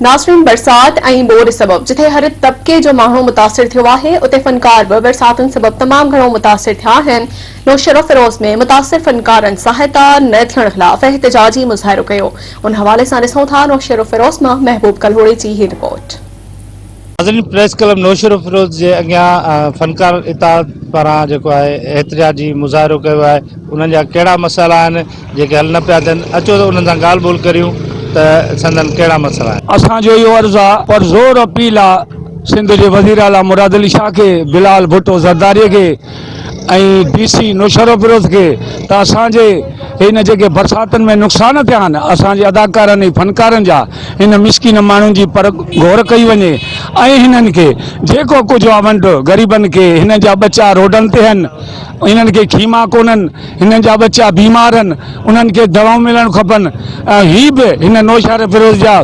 नाज़रीन, बरसात ऐं बोर सबब जिथे हर तबके जो माण्हू मुतासिर थियो आहे, उते फनकार भी बरसातुनि सबब तमाम घणो मुतासिर थिया आहिनि। नौशहर फिरोज में मुतासिर फनकारनि सहायता न थियण खिलाफ एहतजाजी मुज़ाहिरो कयो। उन हवाले सां ॾिसूं था नौशहर फिरोज मां महबूब कलहोड़ी जी ही रिपोर्ट। नाज़रीन, प्रेस क्लब नौशहर फिरोज जे अॻियां फनकार इताद पारां जेको आहे एहतजाजी मुज़ाहिरो कयो आहे। उन्हनि जा कहिड़ा मसइला आहिनि जेके हल न पिया थियनि, अचो त उन्हनि सां ॻाल्हि ॿोल करियूं त संदन कहिड़ा मसइला आहिनि। असांजो इहो अर्ज़ु आहे और ज़ोर अपील आहे सिंध जे वज़ीर आला मुराद अली शाह खे, बिलाल भुट्टो ज़रदारीअ खे ऐं DC नौशहर फिरोज खे त असांजे हिन जेके बरसातुनि में नुक़सान थिया आहिनि असांजे अदाकारनि ऐं फनकारनि जा, हिन मिसकिन माण्हुनि जी पर गौर कई वञे ऐं हिननि खे जेको कुझु आहे वंड ग़रीबनि खे, हिन जा बच्चा रोडनि ते आहिनि, इन्हनि खे खीमा कोन्हनि, हिननि जा बच्चा बीमार आहिनि, उन्हनि खे दवाऊं मिलणु खपनि। ही बि हिन नौशहर फिरोज जा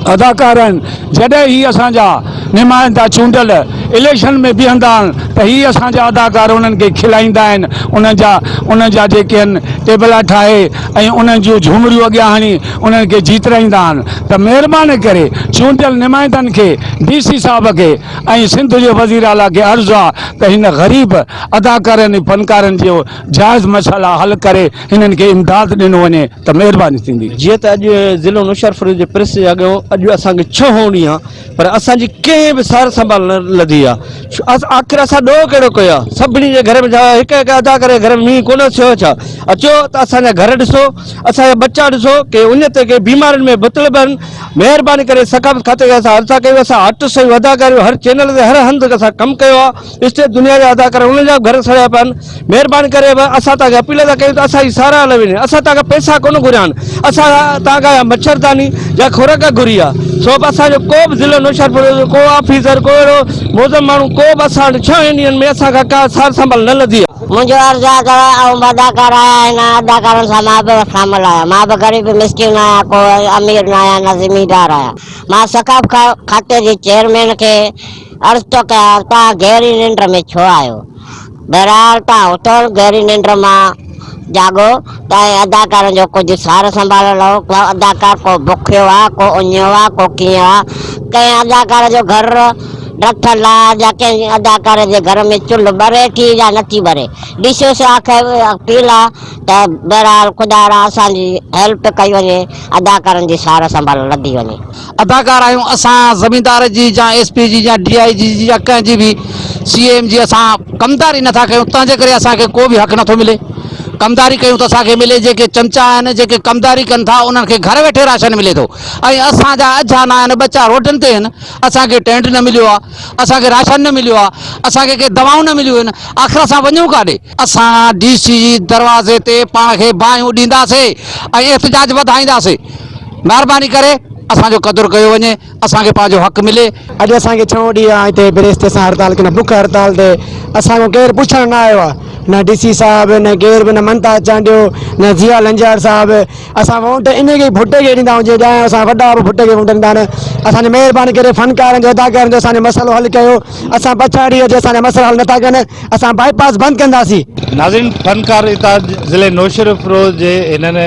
अदाकार आहिनि। जॾहिं ही असांजा नुमाइंदा चूंडियल इलेक्शन में बीहंदा आहिनि त ही असांजा अदाकार उन्हनि खे खिलाईंदा आहिनि, उन्हनि जा जेके आहिनि टेबल ठाहे ऐं उन्हनि जूं झूमरियूं अॻियां हणी उन्हनि खे जीतराईंदा आहिनि। त महिरबानी करे चूंडियल नुमाइंदनि खे, DC साहब खे ऐं सिंध जे वज़ीर आला खे अर्ज़ु आहे त हिन ग़रीब अदाकारनि ऐं फनकारनि जो जाइज़ मसइला हल करे हिननि खे इमदाद ॾिनो वञे त महिरबानी थींदी। जीअं त अॼु ज़िलो नौशहर फिरोज जे प्रेस जे अॻियां अॼु असांखे 6 ॾींहं आहे पर असांजी कंहिं बि सार संभाल न लधी आहे। आख़िर असां ॾोह कहिड़ो कयो आहे? सभिनी जे घर में छा हिकु अदाकार जे घर में मींहुं कोन थियो छा? अचो त असांजा घर ॾिसो, असांजा बच्चा ॾिसो के उन ते के बीमारियुनि में मुबतला आहिनि। महिरबानी करे सकाफ़त खाते खे असां अर्ज़ा कयूं, असां हट सही अदाकारियूं हर चैनल ते हर हंधि असां कमु कयो आहे। स्टेट दुनिया जा अदाकार उन्हनि जा घर सड़िया पिया आहिनि। महिरबानी करे असां तव्हांखे अपील था कयूं त असांजी साराह हल वञे। असां तव्हांखां पैसा कोन घुरिया आहिनि, असां तव्हांखां मच्छरदानी या खुराक घुरी आहे। सो बि असांजो को बि ज़िलो नौशहर फिरोज को ऑफिसर को अहिड़ो मोज़म माण्हू को बि असां 6 ॾींहंनि में असांखां का सार संभाल न लधी आहे। मुझे अर्जा करा और अदाकार आया ना अदाकार से मां भी शामिल आया। मां भी गरीब मिस्किन आया, कोई अमीर ना आया ना जिम्मेदार आया। मां सकाफ खाते जे चेयरमैन के अर्ज तो कया ता गहरी निंड में छो आयो। बहरहाल ता उतो गहरी निंड मां जागो त अदाकार जो कुछ सार संभाल लो। अदाकार को भुखियो आ, को उञो आ, को कीअं आ। कंहिं अदाकार जो घर रखल आहे या कंहिं अदाकार जे घर में चुल्ह ॿरे थी या नथी ॿरे। DC से अपील आहे त बहरहाल ख़ुदा असांजी हेल्प कई वञे, अदाकारनि जी सार संभाल लधी वञे। अदाकार आहियूं असां ज़मींदार जी या SP जी या DIG जी या कंहिंजी बि CM जी असां कमदारी नथा कयूं, तंहिंजे करे असांखे को बि हक़ नथो मिले। कमदारी कयूं त असांखे मिले, जेके चमचा आहिनि जेके कमदारी कनि था उन्हनि खे घर वेठे राशन मिले थो ऐं असांजा अजाना आहिनि, बच्चा रोडनि ते आहिनि, असांखे टेंट न मिलियो आहे, असांखे राशन न मिलियो आहे, असांखे के दवाऊं न मिलियूं आहिनि। आख़िर असां वञूं काॾे? असां DC दरवाज़े ते पाण खे बाहियूं ॾींदासीं ऐं एहतजाज वधाईंदासीं। महिरबानी करे असांजो क़दुरु कयो वञे, असांखे पंहिंजो हक़ मिले। अॼु असांखे 6 ॾींहं आहे हिते ब्रेस ते असां हड़ताल कयूं, बुख हड़ताल ते। असांजो केरु पुछणु न आयो आहे, न DC साहब न केर बि, न मनता चांडियो न ज़िया लंजार साहब। असां वोट इन खे भुट्टे खे ॾींदा आहियूं, जंहिं असां वॾा बि भुट्टे खे वोट ॾींदा आहिनि। असांजी महिरबानी करे फनकारनि जो अदाकारनि जो असांजो मसइलो हल कयो। असां पछाड़ी अॼु असांजा मसइला हल नथा कनि, असां बाईपास बंदि कंदासीं। नाज़रीन, फनकार इताद ज़िले नौशहर फिरोज जे हिननि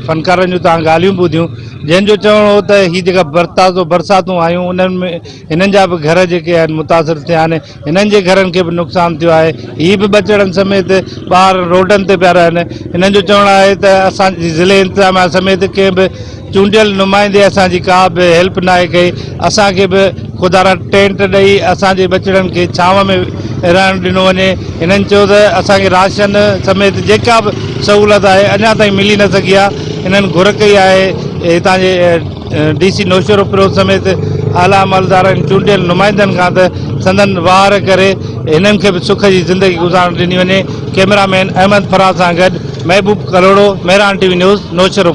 फनकारनि जूं तव्हां ॻाल्हियूं ॿुधियूं, जंहिंजो चवणो हो त ही जेका बरसातूं आयूं उन्हनि में हिननि जा बि घर जेके आहिनि मुतासिर थिया आहिनि, हिननि जे घरनि खे बि नुक़सानु थियो आहे। ही बि बचड़नि समेत ॿार रोडनि ते पिया रहनि। हिननि जो चवणु आहे त असांजी ज़िले इंतिज़ामिया समेत कंहिं बि चूंडियल नुमाइंदे असांजी का बि हेल्प न आहे कई। असांखे बि ख़ुदा टेंट ॾेई असांजे बचड़नि खे छांव में रहणु ॾिनो वञे। हिननि चयो त असांखे राशन समेत जेका बि सहूलियत आहे अञा ताईं मिली न सघी आहे। हिननि घुर कई आहे हितां जे DC नौशहर फिरोज समेत आला अमलदारनि चूंडियल नुमाइंदनि खां त संदन वार करे हिननि खे बि सुख जी ज़िंदगी गुज़ारण ॾिनी वञे। कैमरामैन अहमद फराज सां गॾु महबूब कलोड़ो, मेहरान TV न्यूज़ नौशहर।